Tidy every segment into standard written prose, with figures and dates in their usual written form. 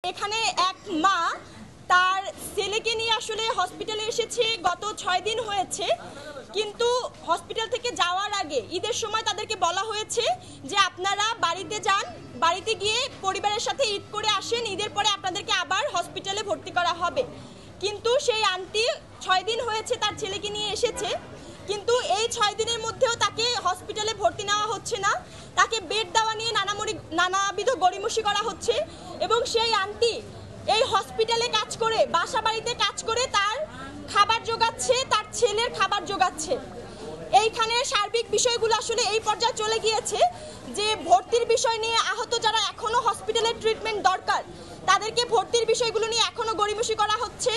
এখানে এক মা তার ছেলেকে নিয়ে আসলে হসপিটালে এসেছে, গত 6 দিন হয়েছে, কিন্তু হসপিটাল থেকে যাওয়ার আগে ঈদের সময় তাদেরকে বলা হয়েছে যে আপনারা বাড়িতে যান, বাড়িতে গিয়ে পরিবারের সাথে ঈদ করে আসেন, ঈদের পরে আপনাদেরকে আবার হসপিটালে ভর্তি করা হবে। কিন্তু সেই আন্টি 6 দিন হয়েছে তার ছেলেকে নিয়ে এসেছে, কিন্তু এই 6 দিনের মধ্যেও তাকে হসপিটালে ভর্তি নেওয়া হচ্ছে না, তাকে বেড দেওয়া নিয়ে নানাবিধ গড়িমসি করা হচ্ছে। এবং সেই আন্টি এই হসপিটালে কাজ করে, বাসা বাড়িতে কাজ করে তার খাবার জোগাচ্ছে, তার ছেলের খাবার জোগাচ্ছে। এইখানে সার্বিক বিষয়গুলো আসলে এই পর্যায়ে চলে গিয়েছে যে ভর্তির বিষয় নিয়ে আহত যারা এখনো হসপিটালের ট্রিটমেন্ট দরকার তাদেরকে ভর্তির বিষয়গুলো নিয়ে এখনো গড়িমসি করা হচ্ছে।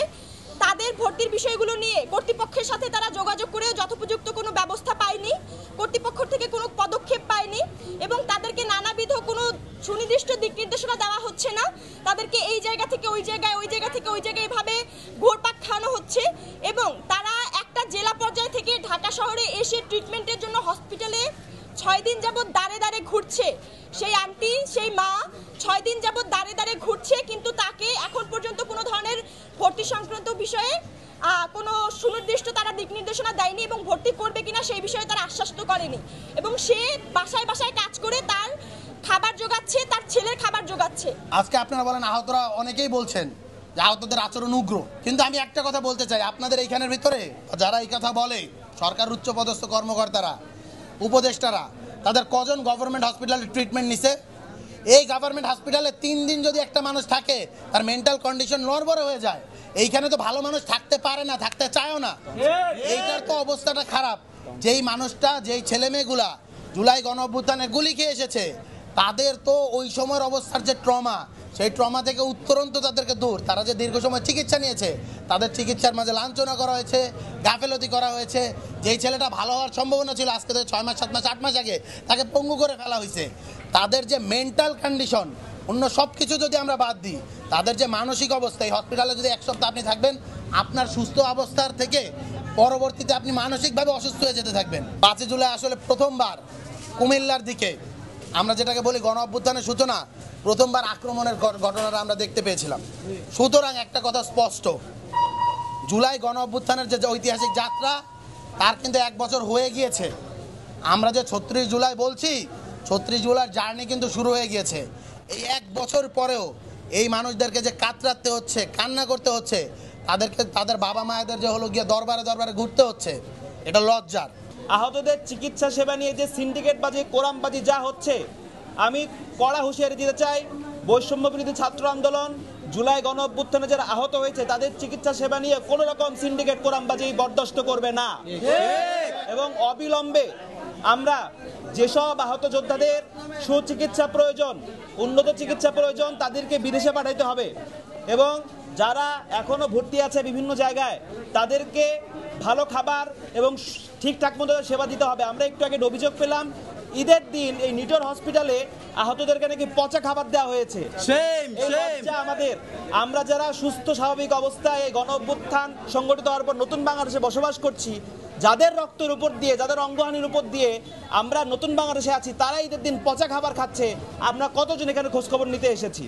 তাদের ভর্তির বিষয়গুলো নিয়ে কর্তৃপক্ষের সাথে তারা যোগাযোগ করে যথোপযুক্ত কোনো ব্যবস্থা পায়নি, কর্তৃপক্ষ থেকে কোনো পদক্ষেপ পায়নি এবং তাদেরকে নানাবিধ কোনো সুনির্দিষ্ট দিক নির্দেশনা দেওয়া হচ্ছে না। তাদেরকে এই জায়গা থেকে ওই জায়গায়, ওই জায়গা থেকে ওই জায়গায় এভাবে ঘুরপাক খাওয়ানো হচ্ছে এবং তারা একটা জেলা পর্যায় থেকে ঢাকা শহরে এসে ট্রিটমেন্টের জন্য হসপিটালে 6 দিন যাবৎ দাঁড়ে দাঁড়ে ঘুরছে। সেই আন্টি, সেই মা 6 দিন যাবৎ দাঁড়ে দাঁড়ে ঘুরছে, কিন্তু তাকে এখন পর্যন্ত কোনো ধরনের ভর্তি সংক্রান্ত বিষয়ে কোনো সুনির্দিষ্ট তারা দিক নির্দেশনা দেয়নি এবং ভর্তি করবে কিনা সেই বিষয়ে তারা আশ্বাস তো করেনি। এবং সে বাসায় বাসায় কাজ করে তার খাবার জোগাচ্ছে, তার ছেলের খাবার জোগাচ্ছে। আজকে আপনারা বলেন আহতরা অনেকেই বলছেন যে আহতদের আচরণ উগ্র, কিন্তু আমি একটা কথা বলতে চাই, আপনাদের এইখানের ভিতরে যারা এই কথা বলে, সরকার উচ্চপদস্থ কর্মকর্তারা, উপদেষ্টারা, তাদের কজন গভর্নমেন্ট হসপিটালে ট্রিটমেন্ট নিছে? এই গভর্নমেন্ট হসপিটালে 3 দিন যদি একটা মানুষ থাকে তার মেন্টাল কন্ডিশন নড়বড়ে হয়ে যায়। এইখানে তো ভালো মানুষ থাকতে পারে না, থাকতে চায়ও না। এইটার তো অবস্থাটা খারাপ। যেই মানুষটা, যেই ছেলেমেয়েগুলা জুলাই গণঅভ্যুত্থানে গুলি খেয়ে এসেছে, তাদের তো ওই সময়ের অবস্থার যে ট্রমা, সেই ট্রমা থেকে উত্তরণ তো তাদেরকে দূর। তারা যে দীর্ঘ সময় চিকিৎসা নিয়েছে, তাদের চিকিৎসার মাঝে লাঞ্ছনা করা হয়েছে, গাফেলতি করা হয়েছে। যেই ছেলেটা ভালো হওয়ার সম্ভাবনা ছিল আজকে থেকে 6 মাস, 7 মাস, 8 মাস আগে, তাকে পঙ্গু করে ফেলা হয়েছে। তাদের যে মেন্টাল কন্ডিশন, অন্য সব কিছু যদি আমরা বাদ দিই, তাদের যে মানসিক অবস্থা, এই হসপিটালে যদি 1 সপ্তাহ আপনি থাকবেন, আপনার সুস্থ অবস্থার থেকে পরবর্তীতে আপনি মানসিকভাবে অসুস্থ হয়ে যেতে থাকবেন। 5 জুলাই আসলে প্রথমবার কুমিল্লার দিকে, আমরা যেটাকে বলি গণ অভ্যুত্থানের সূচনা, প্রথমবার আক্রমণের ঘটনাটা আমরা দেখতে পেয়েছিলাম। সুতরাং একটা কথা স্পষ্ট, জুলাই গণ অভ্যুত্থানের যে ঐতিহাসিক যাত্রা, তার কিন্তু 1 বছর হয়ে গিয়েছে। আমরা যে 36 জুলাই বলছি, 36 জুলাইয়ের জার্নি কিন্তু শুরু হয়ে গিয়েছে। এই 1 বছর পরেও এই মানুষদেরকে যে কাতরাতে হচ্ছে, কান্না করতে হচ্ছে, তাদেরকে তাদের বাবা মায়েদের যে হলো গিয়ে দরবারে দরবারে ঘুরতে হচ্ছে, এটা লজ্জার। আহতদের চিকিৎসা সেবা নিয়ে যে সিন্ডিকেটবাজি, কোরামবাজি যা হচ্ছে, আমি কড়া হুঁশিয়ারি দিতে চাই। বৈষম্য বিরোধী ছাত্র আন্দোলন, জুলাই গণ অভ্যুত্থানে যারা আহত হয়েছে তাদের চিকিৎসা সেবা নিয়ে কোনো রকম সিন্ডিকেট, কোরামবাজি বরদাস্ত করবে না এবং অবিলম্বে আমরা যেসব আহত যোদ্ধাদের সুচিকিৎসা প্রয়োজন, উন্নত চিকিৎসা প্রয়োজন, তাদেরকে বিদেশে পাঠাইতে হবে এবং যারা এখনো ভর্তি আছে বিভিন্ন জায়গায়, তাদেরকে ভালো খাবার এবং ঠিকঠাক মতো সেবা দিতে হবে। আমরা একটু আগে অভিযোগ পেলাম ঈদের দিন এই নিটোর হসপিটালে আহতদেরকে নাকি পচা খাবার দেওয়া হয়েছে। আমাদের, আমরা যারা সুস্থ স্বাভাবিক অবস্থায় এই গণ অভ্যুত্থান সংগঠিত হওয়ার পর নতুন বাংলাদেশে বসবাস করছি, যাদের রক্তের উপর দিয়ে, যাদের অঙ্গহানির উপর দিয়ে আমরা নতুন বাংলাদেশে আছি, তারা ঈদের দিন পচা খাবার খাচ্ছে। আমরা কতজন এখানে খোঁজখবর নিতে এসেছি।